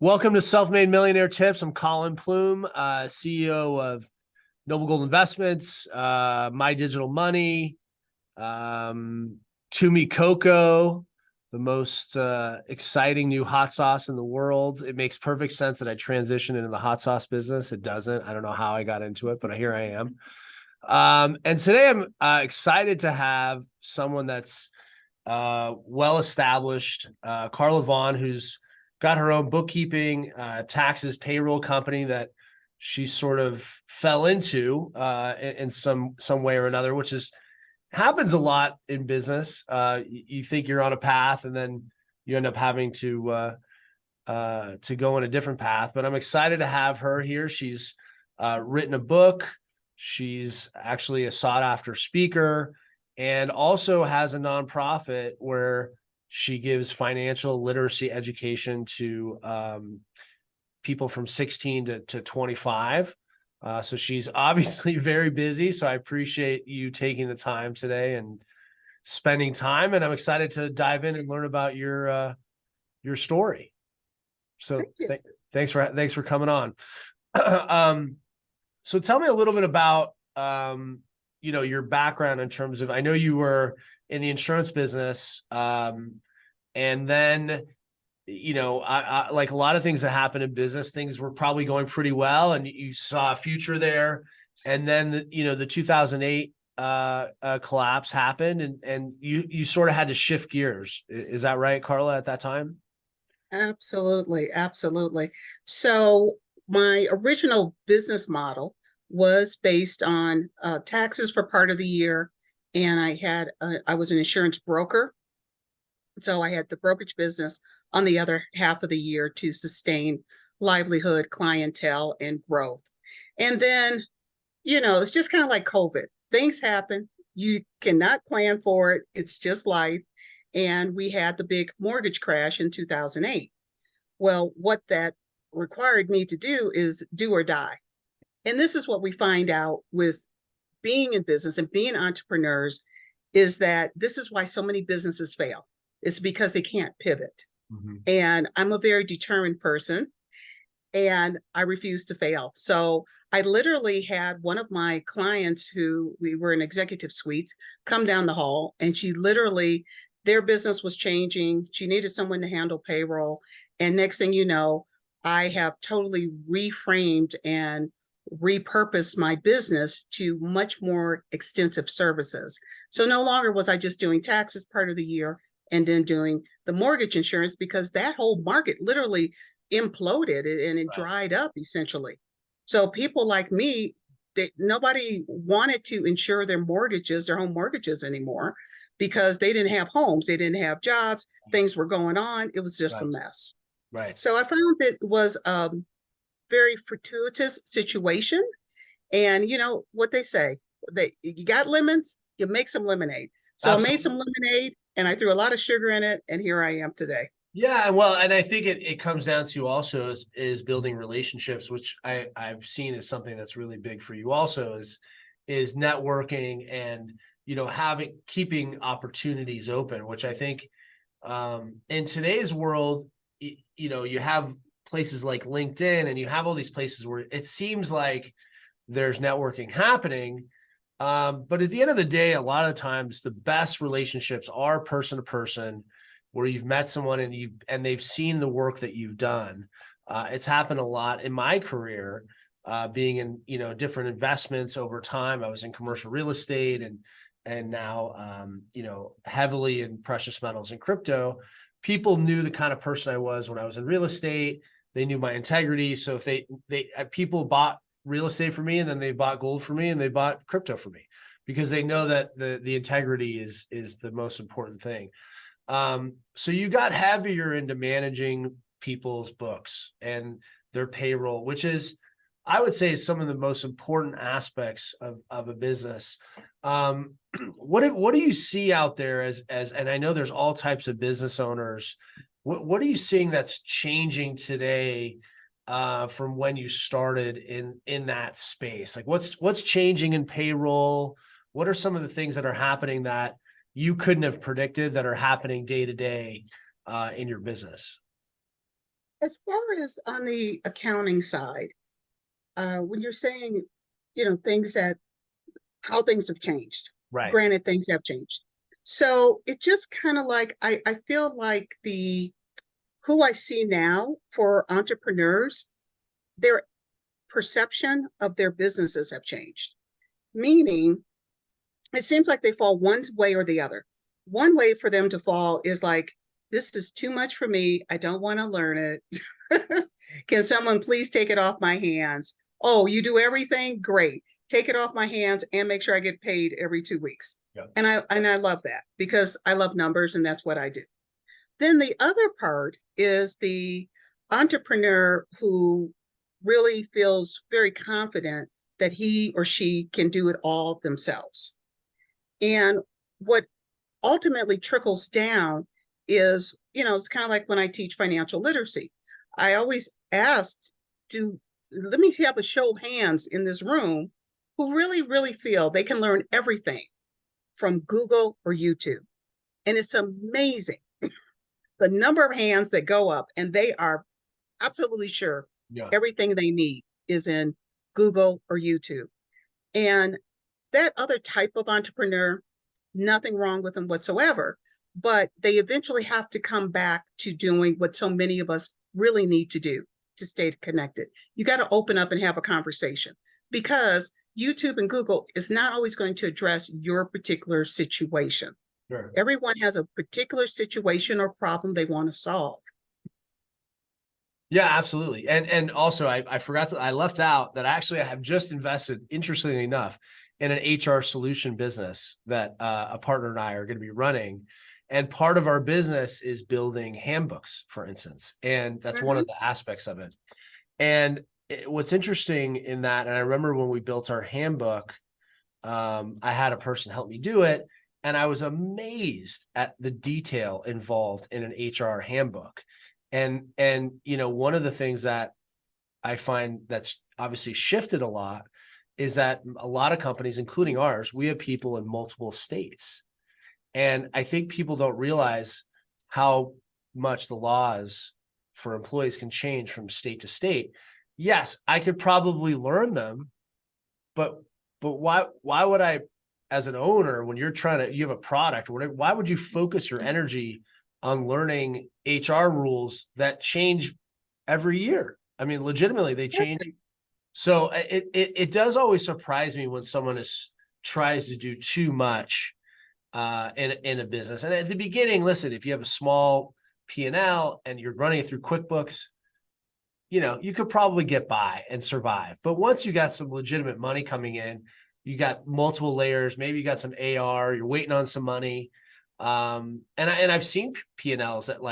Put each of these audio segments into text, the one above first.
Welcome to Self-Made Millionaire Tips. I'm Colin Plume, CEO of Noble Gold Investments, My Digital Money, Tumi Coco, the most exciting new hot sauce in the world. It makes perfect sense that I transitioned into the hot sauce business. It doesn't. I don't know how I got into it, but here I am. And today I'm excited to have someone that's well-established, Carla Vaughn, who's got her own bookkeeping, taxes, payroll company that she sort of fell into in some way or another, which happens a lot in business. You think you're on a path, and then you end up having to go in a different path. But I'm excited to have her here. She's written a book. She's actually a sought-after speaker, and also has a nonprofit where she gives financial literacy education to people from 16 to 25. So she's obviously very busy. So I appreciate you taking the time today and spending time. And I'm excited to dive in and learn about your story. So thanks for coming on. So tell me a little bit about your background in terms of, I know you were in the insurance business, and then, I like a lot of things that happen in business, things were probably going pretty well and you saw a future there. And then, the 2008 collapse happened, and you sort of had to shift gears. Is that right, Carla, at that time? Absolutely, absolutely. So my original business model was based on taxes for part of the year, and I was an insurance broker. So I had the brokerage business on the other half of the year to sustain livelihood, clientele, and growth. And then, it's just kind of like COVID. Things happen. You cannot plan for it. It's just life. And we had the big mortgage crash in 2008. Well, what that required me to do is do or die. And this is what we find out with being in business and being entrepreneurs, is that this is why so many businesses fail. It's because they can't pivot. Mm-hmm. And I'm a very determined person, and I refuse to fail. So I literally had one of my clients, who we were in executive suites, come down the hall, and their business was changing. She needed someone to handle payroll. And next thing you know, I have totally reframed and repurposed my business to much more extensive services. So no longer was I just doing taxes part of the year and then doing the mortgage insurance, because that whole market literally imploded and it dried up essentially. So people like me, nobody wanted to insure their home mortgages anymore, because they didn't have homes, they didn't have jobs, things were going on. It was just a mess. Right. So I found it was a very fortuitous situation. And what they say, you got lemons, you make some lemonade. So absolutely. I made some lemonade, and I threw a lot of sugar in it, and here I am today. Yeah, well, and I think it comes down to also is building relationships, which I've seen is something that's really big for you also, is networking and keeping opportunities open, which I think in today's world, you have places like LinkedIn, and you have all these places where it seems like there's networking happening. But at the end of the day, a lot of times the best relationships are person to person, where you've met someone and they've seen the work that you've done. It's happened a lot in my career, being in different investments over time. I was in commercial real estate and now heavily in precious metals and crypto. People knew the kind of person I was when I was in real estate. They knew my integrity. So if people bought real estate for me, and then they bought gold for me, and they bought crypto for me, because they know that the integrity is the most important thing. So you got heavier into managing people's books and their payroll, which is, I would say, is some of the most important aspects of a business. What do you see out there as, and I know there's all types of business owners. What are you seeing that's changing today, from when you started in that space? Like what's changing in payroll? What are some of the things that are happening that you couldn't have predicted that are happening day to day in your business? As far as on the accounting side, when you're saying, things that how things have changed. Right. Granted, things have changed. So it just kind of like I feel like the who I see now for entrepreneurs, their perception of their businesses have changed. Meaning it seems like they fall one way or the other. One way for them to fall is like, this is too much for me. I don't want to learn it. Can someone please take it off my hands? Oh, you do everything? Great. Take it off my hands and make sure I get paid every 2 weeks. Yeah. And I love that because I love numbers and that's what I do. Then the other part is the entrepreneur who really feels very confident that he or she can do it all themselves. And what ultimately trickles down is, it's kind of like when I teach financial literacy. I always ask, let me have a show of hands in this room who really, really feel they can learn everything from Google or YouTube. And it's amazing the number of hands that go up and they are absolutely sure Yeah. everything they need is in Google or YouTube. And that other type of entrepreneur, nothing wrong with them whatsoever, but they eventually have to come back to doing what so many of us really need to do to stay connected. You got to open up and have a conversation because YouTube and Google is not always going to address your particular situation. Sure. Everyone has a particular situation or problem they want to solve. Yeah, absolutely. And also I forgot I left out that actually I have just invested, interestingly enough, in an HR solution business that a partner and I are going to be running. And part of our business is building handbooks, for instance. And that's one of the aspects of it. And what's interesting in that, and I remember when we built our handbook, I had a person help me do it. And I was amazed at the detail involved in an HR handbook. And one of the things that I find that's obviously shifted a lot is that a lot of companies, including ours, we have people in multiple states. And I think people don't realize how much the laws for employees can change from state to state. Yes, I could probably learn them, but why would I, as an owner, when you have a product or whatever, why would you focus your energy on learning HR rules that change every year? I mean, legitimately, they change. So it does always surprise me when someone tries to do too much in a business. And at the beginning, listen, if you have a small P&L and you're running it through QuickBooks, you could probably get by and survive. But once you got some legitimate money coming in, you got multiple layers, maybe you got some AR, you're waiting on some money. And I've seen P&Ls that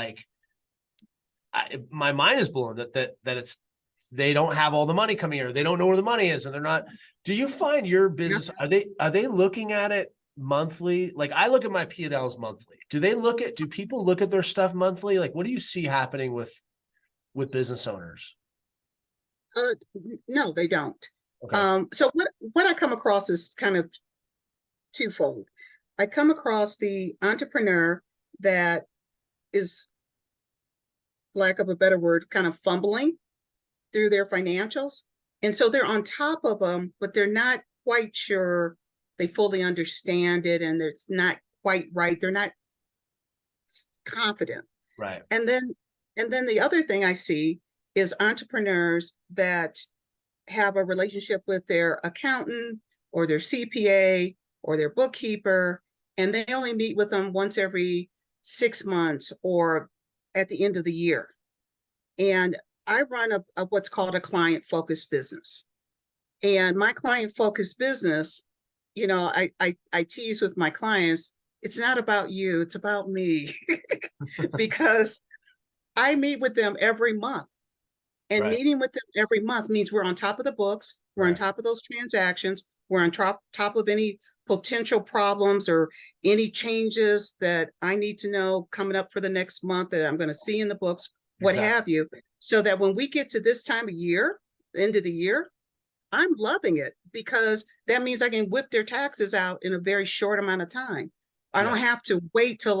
my mind is blown that they don't have all the money coming in, or they don't know where the money is, and they're not. Do you find your business, are they looking at it monthly? Like I look at my P&Ls monthly. Do people look at their stuff monthly? Like, what do you see happening with business owners? No, they don't. Okay. So what I come across is kind of twofold. I come across the entrepreneur that is, lack of a better word, kind of fumbling through their financials. And so they're on top of them, but they're not quite sure they fully understand it and it's not quite right. They're not confident. Right. And then the other thing I see is entrepreneurs that have a relationship with their accountant or their CPA or their bookkeeper, and they only meet with them once every 6 months or at the end of the year. And I run a what's called a client-focused business. And my client-focused business, I tease with my clients, it's not about you, it's about me. Because I meet with them every month. And meeting with them every month means we're on top of the books, we're on top of those transactions, we're on top of any potential problems or any changes that I need to know coming up for the next month that I'm going to see in the books, what have you, so that when we get to this time of year, end of the year, I'm loving it because that means I can whip their taxes out in a very short amount of time. I don't have to wait till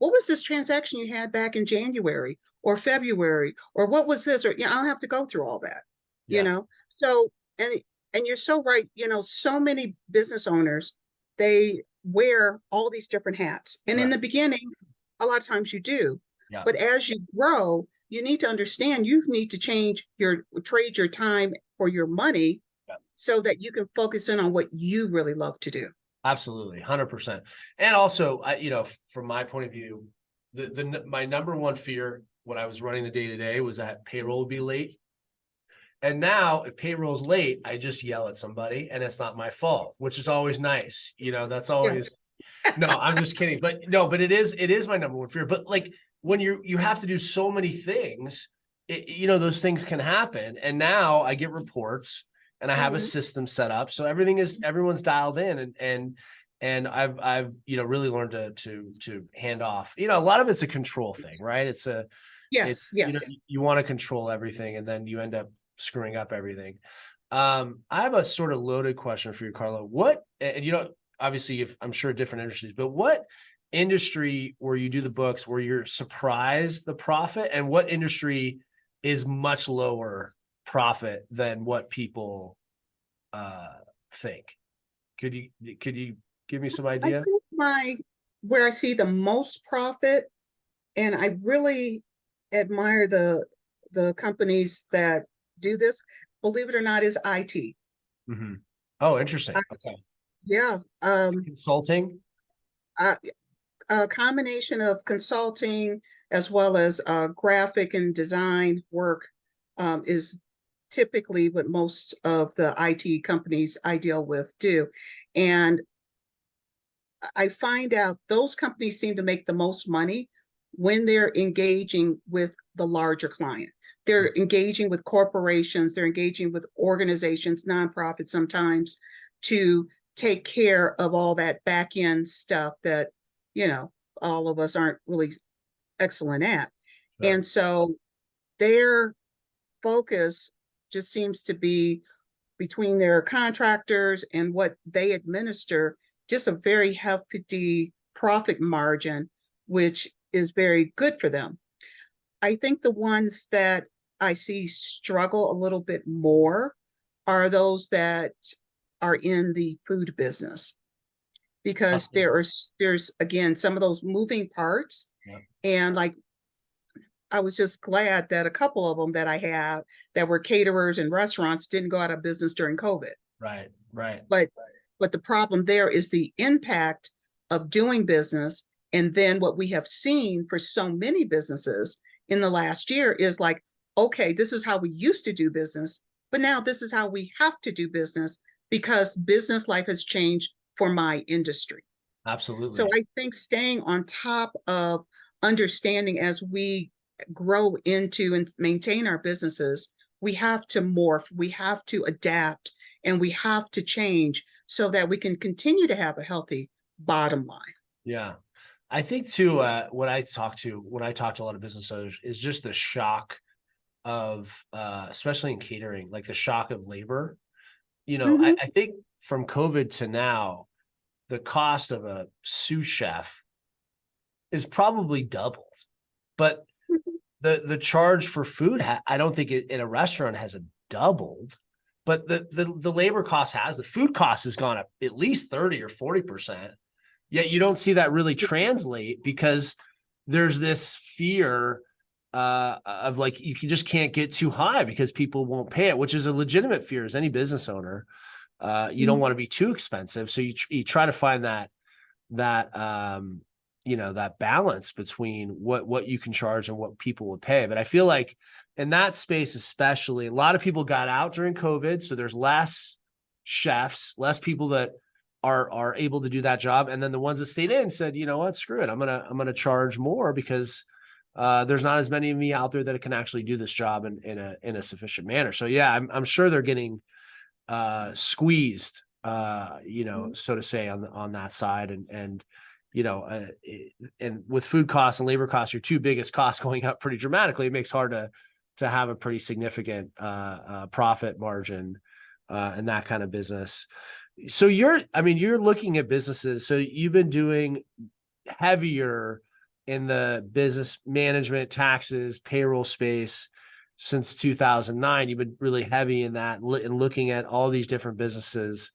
what was this transaction you had back in January or February, or what was this? Or, I don't have to go through all that, you Yeah. know? So, and, and you're so right, so many business owners, they wear all these different hats. And in Right. the beginning, a lot of times you do. Yeah. But as you grow, you need to understand you need to trade your time for your money Yeah. so that you can focus in on what you really love to do. Absolutely. 100%. And also, from my point of view, my number one fear when I was running the day to day was that payroll would be late. And now if payroll's late, I just yell at somebody and it's not my fault, which is always nice. That's Yes. always, no, I'm just kidding. But no, but it is my number one fear. But like when you have to do so many things, those things can happen. And now I get reports and I have a Mhm. system set up. So everyone's dialed in and I've really learned to hand off. A lot of it's a control thing, right? Yes, yes. You want to control everything and then you end up screwing up everything. I have a sort of loaded question for you, Carla. Obviously I'm sure different industries, but what industry where you do the books where you're surprised the profit, and what industry is much lower profit than what people think? Could you give me some I idea? think where I see the most profit, and I really admire the companies that do this, believe it or not, is IT. Mm-hmm. Oh, interesting. I, Okay. yeah, Consulting. a, a combination of consulting as well as graphic and design work is typically what most of the IT companies I deal with do. And I find out those companies seem to make the most money when they're engaging with the larger client. They're engaging with corporations, they're engaging with organizations, nonprofits sometimes, to take care of all that back end stuff that, all of us aren't really excellent at. Sure. And so their focus just seems to be between their contractors and what they administer, just a very hefty profit margin, which is very good for them. I think the ones that I see struggle a little bit more are those that are in the food business, because Absolutely. there's again some of those moving parts. Yeah. And like, I was just glad that a couple of them that I have that were caterers and restaurants didn't go out of business during COVID. Right. Right. But the problem there is the impact of doing business. And then what we have seen for so many businesses in the last year is like, okay, this is how we used to do business, but now this is how we have to do business because business life has changed for my industry. So Absolutely. I think staying on top of understanding as we grow into and maintain our businesses, we have to morph, we have to adapt, and we have to change so that we can continue to have a healthy bottom line. Yeah. I think too, when I talk to a lot of business owners is just the shock of, especially in catering, like the shock of labor. Mm-hmm. I think from COVID to now, the cost of a sous chef is probably doubled, but the charge for food, I don't think in a restaurant has a doubled, but the labor cost the food cost has gone up at least 30 or 40%. Yet you don't see that really translate because there's this fear of like you just can't get too high because people won't pay it, which is a legitimate fear as any business owner. You don't want to be too expensive, so you try to find that that balance between what you can charge and what people would pay. But I feel like in that space, especially, a lot of people got out during COVID, so there's less chefs, less people that are able to do that job, and then the ones that stayed in said, you know what, screw it, I'm gonna charge more because there's not as many of me out there that can actually do this job in a sufficient manner. So yeah, I'm sure they're getting squeezed, so to say, on that side. And and with food costs and labor costs, your two biggest costs going up pretty dramatically, it makes it hard to have a pretty significant profit margin in that kind of business. So you're looking at businesses. So you've been doing heavier in the business management, taxes, payroll space since 2009. You've been really heavy in that and looking at all these different businesses.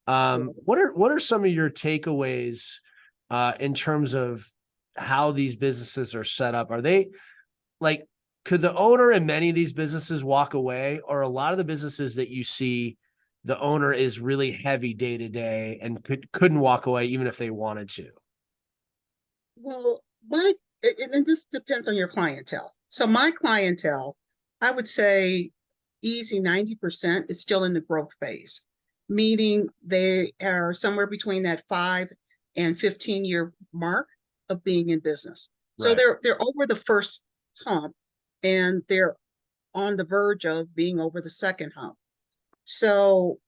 What are some of your takeaways in terms of how these businesses are set up? Are they like, could the owner in many of these businesses walk away, or a lot of the businesses that you see, the owner is really heavy day to day and couldn't walk away even if they wanted to? Well, and this depends on your clientele. So my clientele, I would say easy 90% is still in the growth phase, meaning they are somewhere between that 5 and 15 year mark of being in business. So Right. they're over the first hump and they're on the verge of being over the second hump. So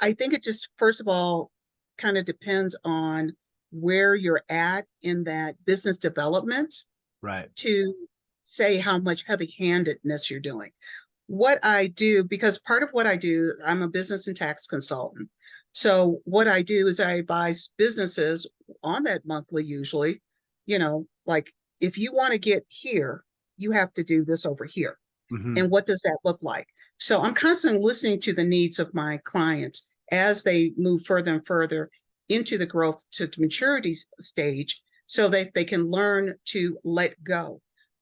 I think it just, first of all, kind of depends on where you're at in that business development Right. to say how much heavy-handedness you're doing. What I do, because part of what I do, I'm a business and tax consultant. So what I do is I advise businesses on that monthly, usually, like if you want to get here, you have to do this over here. Mm-hmm. And what does that look like? So I'm constantly listening to the needs of my clients as they move further and further into the growth to maturity stage so that they can learn to let go.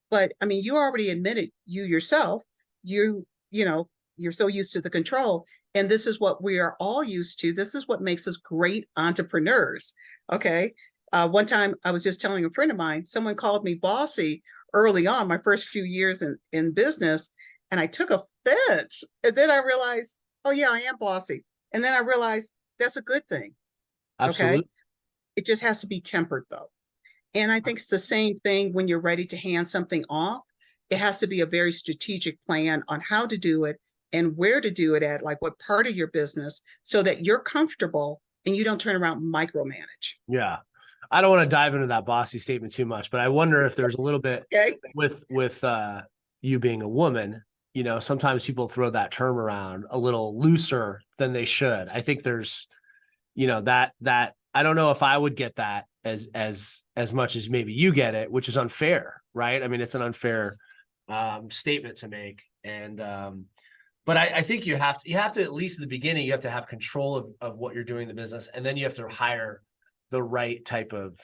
But I mean, you already admitted, you yourself, you're so used to the control. And this is what we are all used to. This is what makes us great entrepreneurs. Okay. One time I was just telling a friend of mine, someone called me bossy early on, my first few years in business, and I took offense. And then I realized, oh yeah, I am bossy. And then I realized that's a good thing. Okay. Absolutely. It just has to be tempered though. And I think it's the same thing when you're ready to hand something off. It has to be a very strategic plan on how to do it and where to do it at, like what part of your business, so that you're comfortable and you don't turn around and micromanage. Yeah. I don't want to dive into that bossy statement too much, but I wonder if there's a little bit Okay. with you being a woman, sometimes people throw that term around a little looser than they should. I think there's, that I don't know if I would get that as much as maybe you get it, which is unfair, right? I mean, it's an unfair statement to make. And but I think you have to, at least at the beginning, you have to have control of what you're doing in the business, and then you have to hire the right type of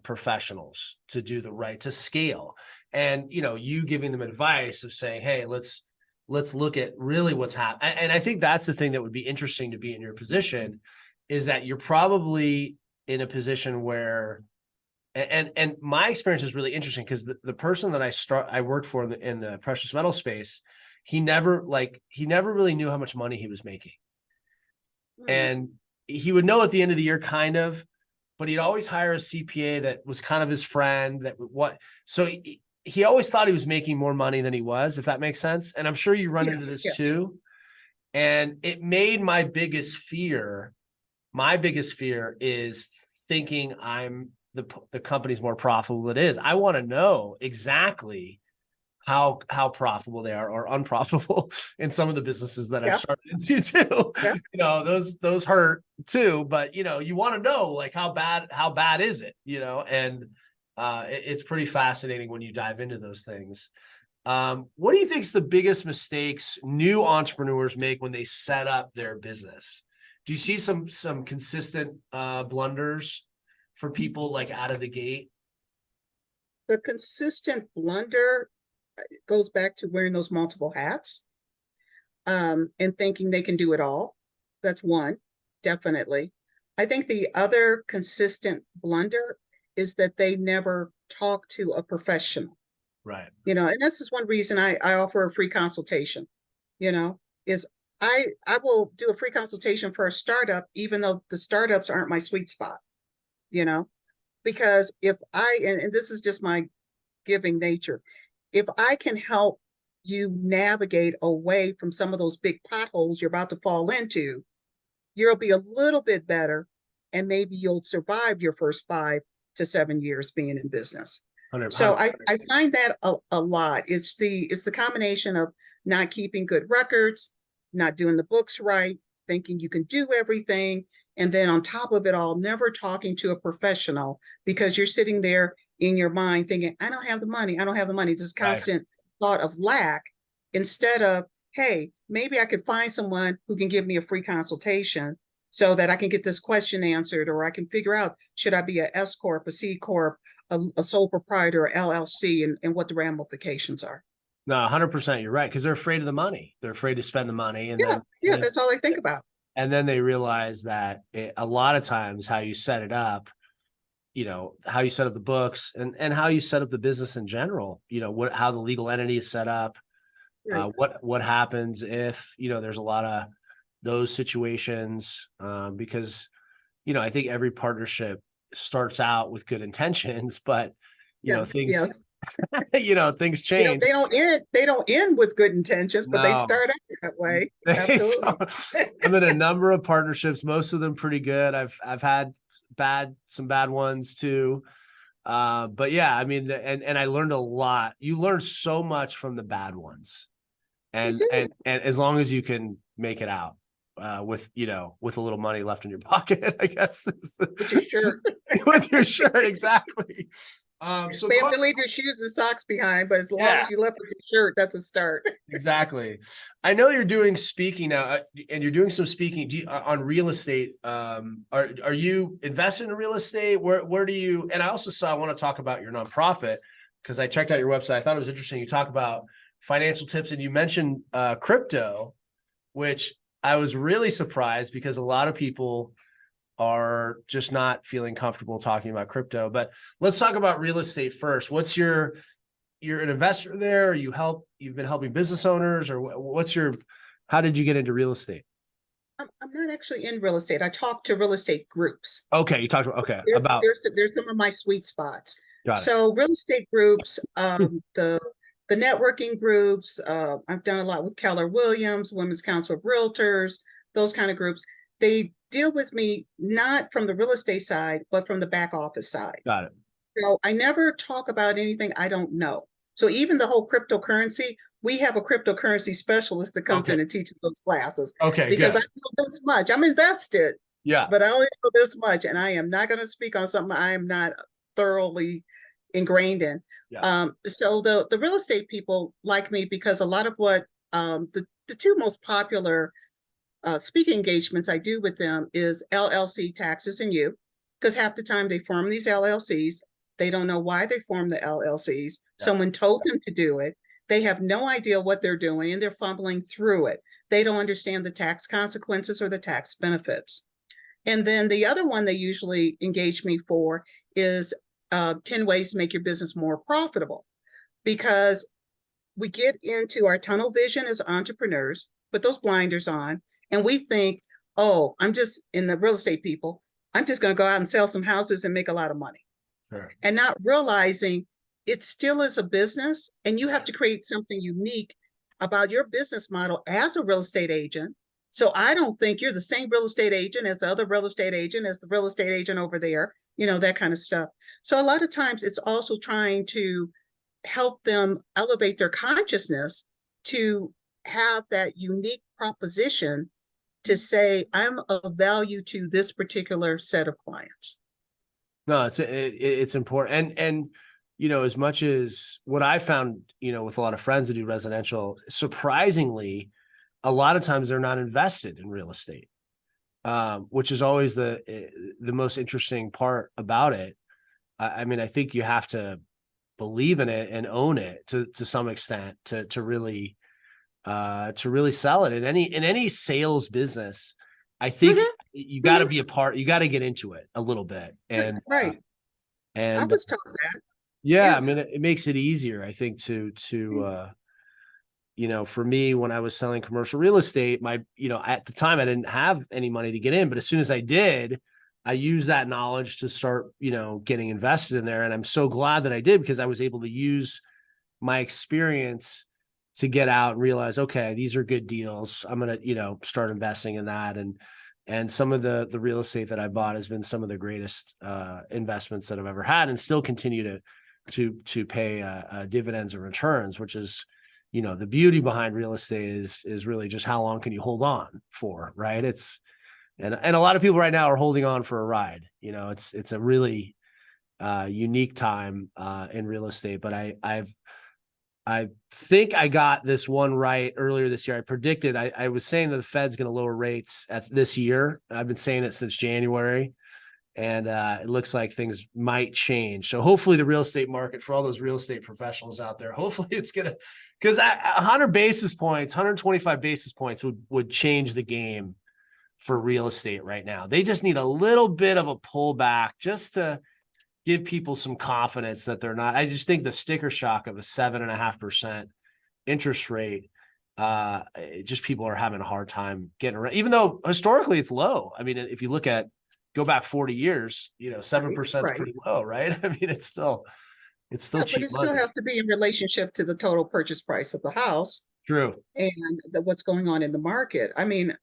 professionals to do to scale. And you giving them advice of saying, hey, let's look at really what's happening. And I think that's the thing that would be interesting to be in your position, is that you're probably in a position where, and my experience is really interesting, because the person that I worked for in the precious metal space, he never really knew how much money he was making. And he would know at the end of the year, kind of, but he'd always hire a CPA that was kind of his friend. So he always thought he was making more money than he was, if that makes sense. And I'm sure you run into this too. And it made my biggest fear is thinking I'm the company's more profitable than it is. I want to know exactly how profitable they are, or unprofitable in some of the businesses that I've started into too. Those hurt too, but you want to know, like, how bad is it, and it's pretty fascinating when you dive into those things. What do you think is the biggest mistakes new entrepreneurs make when they set up their business? Do you see some consistent blunders for people, like, out of the gate? The consistent blunder goes back to wearing those multiple hats, and thinking they can do it all. That's one, definitely. I think the other consistent blunder is that they never talk to a professional. Right. And this is one reason I offer a free consultation, is I will do a free consultation for a startup, even though the startups aren't my sweet spot, because if and this is just my giving nature, if I can help you navigate away from some of those big potholes you're about to fall into, you'll be a little bit better, and maybe you'll survive your first 5 to 7 years being in business. 100%. So I find that a lot. It's the combination of not keeping good records, not doing the books right, thinking you can do everything, and then on top of it all, never talking to a professional, because you're sitting there in your mind thinking, I don't have the money, I don't have the money. This Right. constant thought of lack instead of, hey, maybe I could find someone who can give me a free consultation so that I can get this question answered, or I can figure out, should I be a S Corp, a C Corp, a sole proprietor, or LLC, and what the ramifications are. No, 100%. You're right. Cause they're afraid of the money. They're afraid to spend the money. And Yeah, then, yeah, that's all I think about. and then they realize that a lot of times how you set it up, how you set up the books and how you set up the business in general, how the legal entity is set up, Right. what happens if, there's a lot of those situations, because, I think every partnership starts out with good intentions, but, Yes, things, yes. things change. They don't end with good intentions, but they No. start out that way. So, Absolutely. I'm in a number of partnerships, most of them pretty good. I've had some bad ones too. But yeah, I mean, and I learned a lot. You learn so much from the bad ones, You and do, and and as long as you can make it out, with a little money left in your pocket, I guess, with your shirt. with your shirt, exactly. So May have to leave your shoes and socks behind, but as long yeah, as you left with your shirt, that's a start. exactly. I know you're doing speaking now, and you're doing some speaking on real estate. Are you invested in real estate? Where do you? And I also I want to talk about your nonprofit because I checked out your website. I thought it was interesting. You talk about financial tips, and you mentioned crypto, which I was really surprised because a lot of people are just not feeling comfortable talking about crypto. But let's talk about real estate first. You're an investor there. You've been helping business owners, or how did you get into real estate? I'm not actually in real estate. I talk to real estate groups. Okay. You talked about, okay, about, There's some of my sweet spots. got it. So real estate groups, the networking groups, I've done a lot with Keller Williams, Women's Council of Realtors, those kind of groups. They deal with me not from the real estate side, but from the back office side. Got it. So I never talk about anything I don't know. So even the whole cryptocurrency, we have a cryptocurrency specialist that comes Okay. in and teaches those classes Okay. because I Good. know this much. I'm invested, Yeah. but I only know this much, and I am not going to speak on something I am not thoroughly ingrained in. Yeah. So the real estate people like me because a lot of what the two most popular speaking engagements I do with them is LLC taxes and you, because half the time they form these LLCs, they don't know why they form the LLCs. Yeah. Someone told them to do it. They have no idea what they're doing and they're fumbling through it. They don't understand the tax consequences or the tax benefits. And then the other one they usually engage me for is 10 ways to make your business more profitable. Because we get into our tunnel vision as entrepreneurs, put those blinders on, and we think, oh, I'm just in the real estate people, I'm just going to go out and sell some houses and make a lot of money. Sure. And not realizing it still is a business and you have to create something unique about your business model as a real estate agent. So I don't think you're the same real estate agent as the other real estate agent, as the real estate agent over there, that kind of stuff. So a lot of times it's also trying to help them elevate their consciousness to have that unique proposition to say, I'm of value to this particular set of clients. No, it's important. And, as much as what I found, with a lot of friends who do residential, surprisingly, a lot of times they're not invested in real estate, which is always the most interesting part about it. I mean, I think you have to believe in it and own it to some extent to really sell it in any sales business. I think you got to be a part, you got to get into it a little bit. And, right. I was taught that. Yeah. I mean, it makes it easier, I think, for me, when I was selling commercial real estate, at the time I didn't have any money to get in, but as soon as I did, I used that knowledge to start, getting invested in there. And I'm so glad that I did, because I was able to use my experience to get out and realize, okay, these are good deals. I'm going to, start investing in that. And some of the real estate that I bought has been some of the greatest investments that I've ever had, and still continue to pay dividends and returns, which is, the beauty behind real estate is really just how long can you hold on for, right? And a lot of people right now are holding on for a ride. It's a really unique time in real estate. But I think I got this one right earlier this year. I predicted, I was saying that the Fed's going to lower rates at this year. I've been saying it since January, and it looks like things might change. So hopefully the real estate market, for all those real estate professionals out there, hopefully it's going to, because 100 basis points, 125 basis points would change the game for real estate right now. They just need a little bit of a pullback just to give people some confidence that they're not. I just think the sticker shock of a 7.5% interest rate, just people are having a hard time getting around, even though historically it's low. I mean, if you go back 40 years, 7% is pretty low, right? I mean, it's still Yeah, cheap but it still money. has to be in relationship to the total purchase price of the house True. and what's going on in the market. I mean,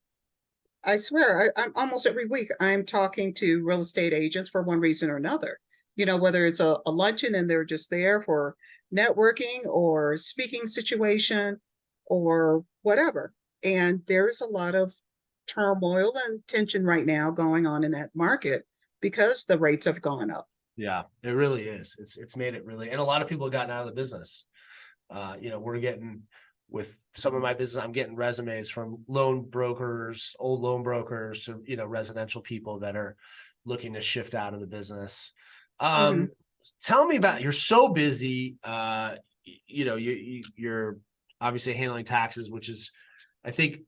I swear, I'm almost every week I'm talking to real estate agents for one reason or another. Whether it's a luncheon and they're just there for networking or speaking situation or whatever. And there's a lot of turmoil and tension right now going on in that market because the rates have gone up. Yeah, it really is. It's made it really, and a lot of people have gotten out of the business. We're getting, with some of my business, I'm getting resumes from loan brokers, old loan brokers, to residential people that are looking to shift out of the business. Tell me about, you're so busy. You're obviously handling taxes, which is, I think,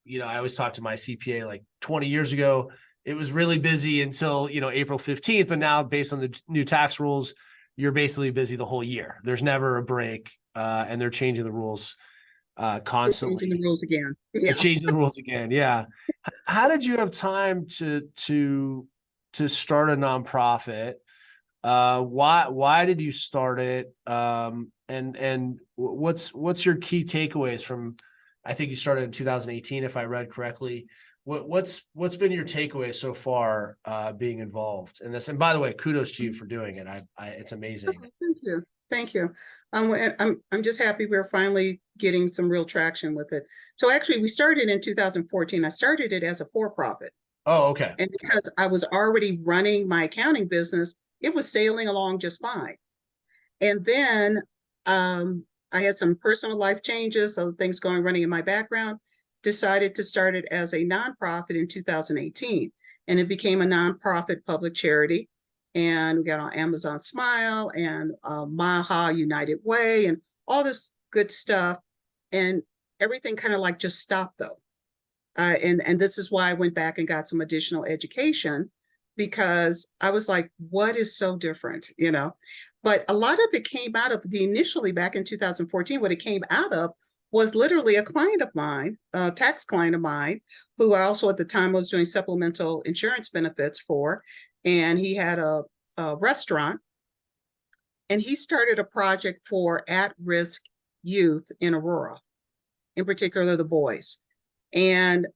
I always talk to my CPA like 20 years ago. It was really busy until, April 15th, but now based on the new tax rules, you're basically busy the whole year. There's never a break, and they're changing the rules constantly. They're changing the rules again. Yeah. They're changing the rules again. Yeah. How did you have time to start a nonprofit? Why did you start it? And what's your key takeaways from, I think you started in 2018, if I read correctly. What's been your takeaway so far, being involved in this? And by the way, kudos to you for doing it. It's amazing. Oh, thank you. I'm just happy we're finally getting some real traction with it. So actually, we started in 2014. I started it as a for-profit. Oh, okay. And because I was already running my accounting business, it was sailing along just fine. And then I had some personal life changes, so things running in my background, decided to start it as a nonprofit in 2018. And it became a nonprofit public charity. And we got on Amazon Smile and Maha United Way and all this good stuff. And everything kind of like just stopped though. And this is why I went back and got some additional education, because I was like, what is so different, But a lot of it came out of initially back in 2014, what it came out of was literally a client of mine, a tax client of mine, who I also at the time was doing supplemental insurance benefits for. And he had a restaurant, and he started a project for at-risk youth in Aurora, in particular the boys. And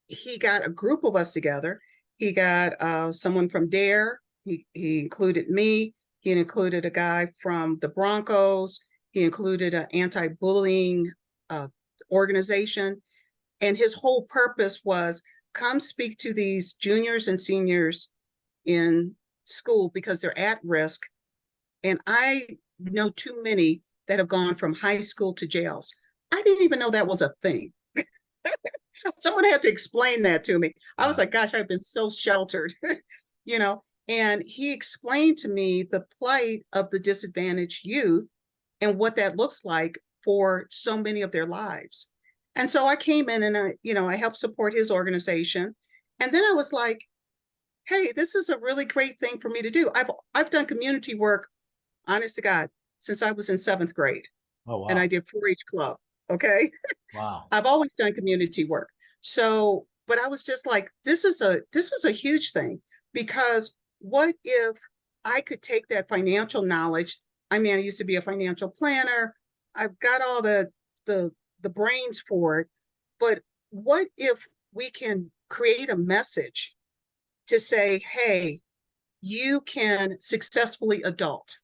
he got a group of us together. He got someone from DARE. He included me. He included a guy from the Broncos. He included an anti-bullying organization. And his whole purpose was, come speak to these juniors and seniors in school because they're at risk. And I know too many that have gone from high school to jails. I didn't even know that was a thing. Someone had to explain that to me. I was like, gosh, I've been so sheltered, and he explained to me the plight of the disadvantaged youth and what that looks like for so many of their lives. And so I came in and I helped support his organization. And then I was like, hey, this is a really great thing for me to do. I've done community work, honest to God, since I was in 7th grade. Oh, wow. And I did 4-H club. Okay. Wow. I've always done community work. So, but I was just like, this is a huge thing, because what if I could take that financial knowledge? I mean, I used to be a financial planner. I've got all the brains for it. But what if we can create a message to say, hey, you can successfully adult.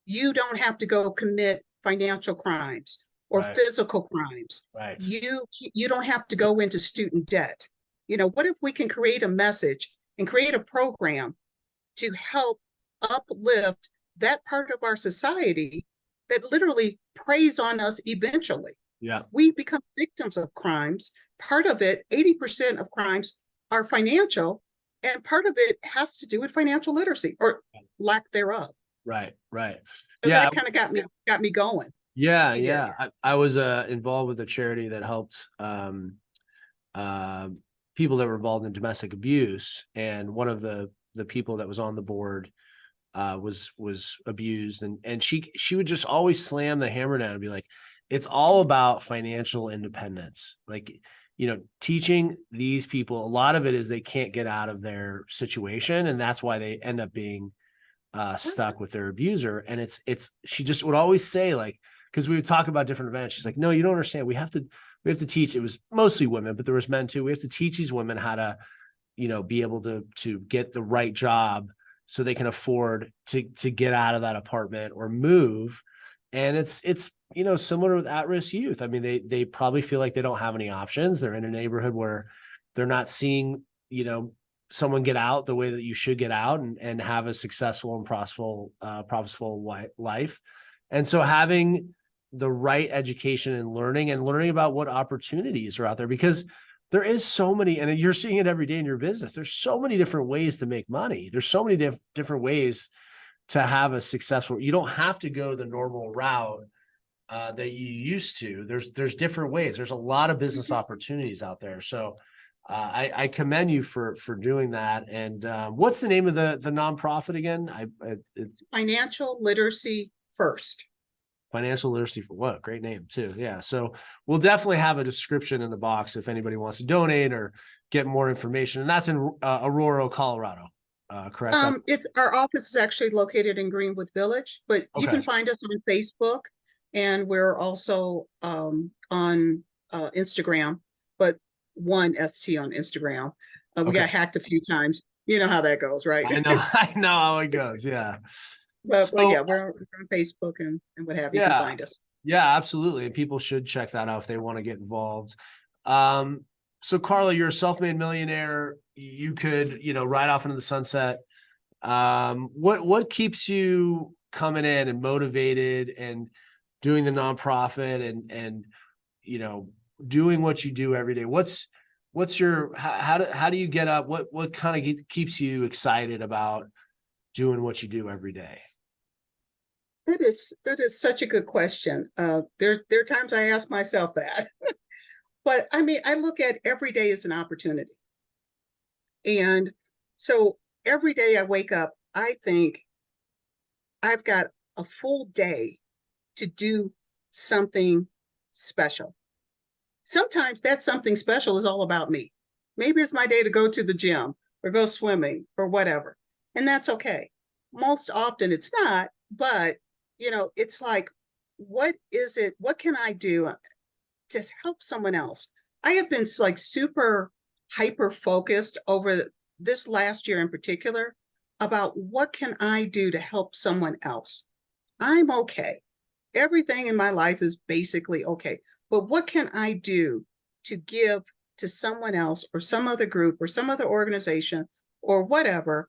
You don't have to go commit financial crimes or physical crimes. Right. You don't have to go into student debt. What if we can create a message and create a program to help uplift that part of our society that literally preys on us eventually. Yeah. We become victims of crimes. Part of it, 80% of crimes are financial, and part of it has to do with financial literacy or lack thereof. Right. Right. So Yeah. that kind of got me going. Yeah. It did. Yeah. I was involved with a charity that helped uh, people that were involved in domestic abuse. And one of the people that was on the board was abused, and she would just always slam the hammer down and be like, it's all about financial independence. Like, teaching these people, a lot of it is they can't get out of their situation, and that's why they end up being stuck with their abuser. And it's she just would always say, like, because we would talk about different events, she's like, no, you don't understand, we have to teach. It was mostly women, but there was men too. We have to teach these women how to be able to get the right job so they can afford to get out of that apartment or move. And it's similar with at-risk youth. I mean, they probably feel like they don't have any options. They're in a neighborhood where they're not seeing someone get out the way that you should get out and have a successful and prosperous life. And so having the right education and learning about what opportunities are out there, because there is so many, and you're seeing it every day in your business. There's so many different ways to make money. There's so many different ways to have a successful, you don't have to go the normal route that you used to. There's different ways. There's a lot of business opportunities out there. So I commend you for doing that. And what's the name of the nonprofit again? It's Financial literacy first. Financial literacy for what? Great name too. Yeah. So we'll definitely have a description in the box if anybody wants to donate or get more information. And that's in Aurora, Colorado. Correct? It's our office is actually located in Greenwood Village, but you can Okay. find us on Facebook, and we're also on Instagram, but one ST on Instagram. We Okay. got hacked a few times. You know how that goes, right? I know. I know how it goes. Yeah. But So yeah, we're on Facebook and what have you. You can yeah, find us. yeah, absolutely. And people should check that out if they want to get involved. So Carla, you're a self-made millionaire. You could, ride off into the sunset. What keeps you coming in and motivated and doing the nonprofit and doing what you do every day? What's your how do you get up? What kind of keeps you excited about doing what you do every day? That is such a good question. There are times I ask myself that, but I mean, I look at every day as an opportunity, and so every day I wake up, I think I've got a full day to do something special. Sometimes that something special is all about me. Maybe it's my day to go to the gym or go swimming or whatever, and that's okay. Most often it's not, but it's like, what is it? What can I do to help someone else? I have been like super hyper focused over this last year in particular about what can I do to help someone else. I'm okay. Everything in my life is basically okay. But what can I do to give to someone else or some other group or some other organization or whatever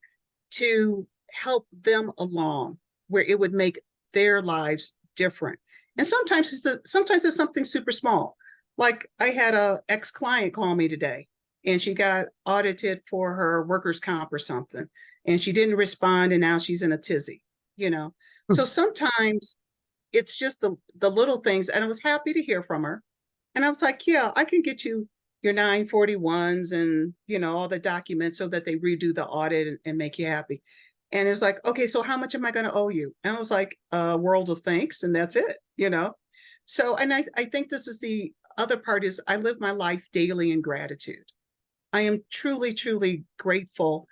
to help them along where it would make their lives different? And sometimes it's something super small. Like I had a ex-client call me today, and she got audited for her workers' comp or something, and she didn't respond, and now she's in a tizzy, you know. So sometimes it's just the little things. And I was happy to hear from her. And I was like, yeah, I can get you your 941s and, all the documents so that they redo the audit and make you happy. And it was like, okay, so how much am I going to owe you? And I was like, a world of thanks. And that's it. So, and I think this is the other part is I live my life daily in gratitude. I am truly, truly grateful.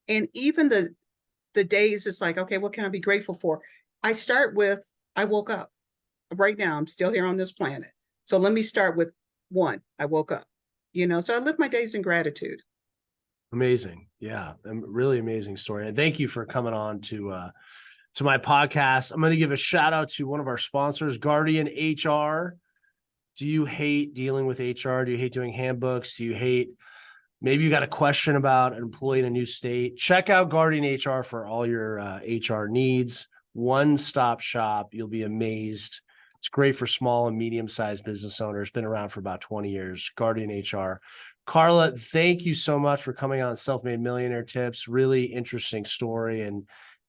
And even the days it's like, okay, what can I be grateful for? I start with, I woke up. Right now, I'm still here on this planet. So let me start with one. I woke up, so I live my days in gratitude. Amazing. Yeah. Really amazing story. And thank you for coming on to my podcast. I'm going to give a shout out to one of our sponsors, Guardian HR. Do you hate dealing with HR? Do you hate doing handbooks? Do you hate maybe you got a question about an employee in a new state, check out Guardian HR for all your HR needs. One-stop shop. You'll be amazed. It's great for small and medium-sized business owners. Been around for about 20 years. Guardian HR. Carla, thank you so much for coming on Self-Made Millionaire Tips. Really interesting story,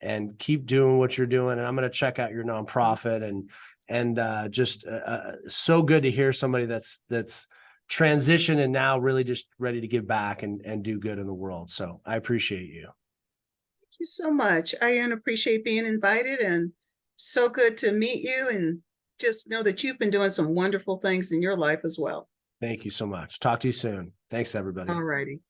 and keep doing what you're doing. And I'm going to check out your nonprofit, and just so good to hear somebody that's transitioned and now really just ready to give back and do good in the world. So I appreciate you. Thank you so much. I appreciate being invited, and so good to meet you, and just know that you've been doing some wonderful things in your life as well. Thank you so much. Talk to you soon. Thanks, everybody. All righty.